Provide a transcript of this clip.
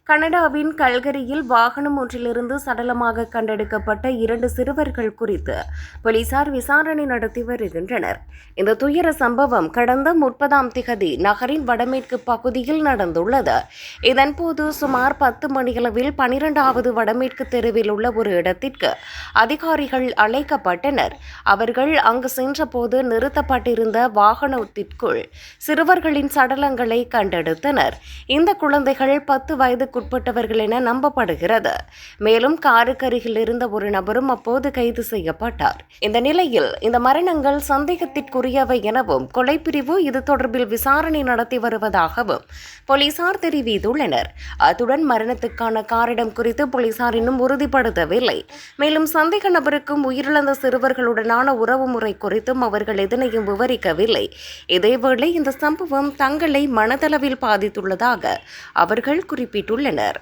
கனடாவின் கல்கரியில் வாகனம் ஒன்றிலிருந்து சடலமாக கண்டெடுக்கப்பட்ட 2 சிறுவர்கள் குறித்து போலீசார் விசாரணை நடத்தி வருகின்றனர். இந்த துயர சம்பவம் கடந்த 30ஆம் திகதி நகரின் வடமேற்கு பகுதியில் நடந்துள்ளது. இதன்போது சுமார் 10 மணியளவில் 12வது வடமேற்கு தெருவில் உள்ள ஒரு இடத்திற்கு அதிகாரிகள் அழைக்கப்பட்டனர். அவர்கள் அங்கு சென்றபோது நிறுத்தப்பட்டிருந்த வாகனத்திற்குள் சிறுவர்களின் சடலங்களை கண்டெடுத்தனர். இந்த குழந்தைகள் 10 வயதுக்குட்பட்டவர்கள் என நம்பப்படுகிறது. மேலும் காருக்கு அருகில் இருந்த ஒரு நபரும் அப்போது கைது செய்யப்பட்டார். இந்த நிலையில் இந்த மரணங்கள் சந்தேகத்திற்குரியவை எனவும் கொலைப்பிரிவு இது தொடர்பில் விசாரணை நடத்தி வருவதாகவும் போலீசார் தெரிவித்துள்ளனர். அத்துடன் மரணத்துக்கான காரணம் குறித்து போலீசார் இன்னும் உறுதிப்படுத்தவில்லை. மேலும் சந்தேக நபருக்கும் உயிரிழந்த சிறுவர்களுடனான உறவுமுறை குறித்தும் அவர்கள் எதனையும் விவரிக்கவில்லை. இதேவேளை இந்த சம்பவம் தங்களை மனதளவில் பாதித்துள்ளதாக அவர்கள் குறிப்பிட்டுள்ளனர்.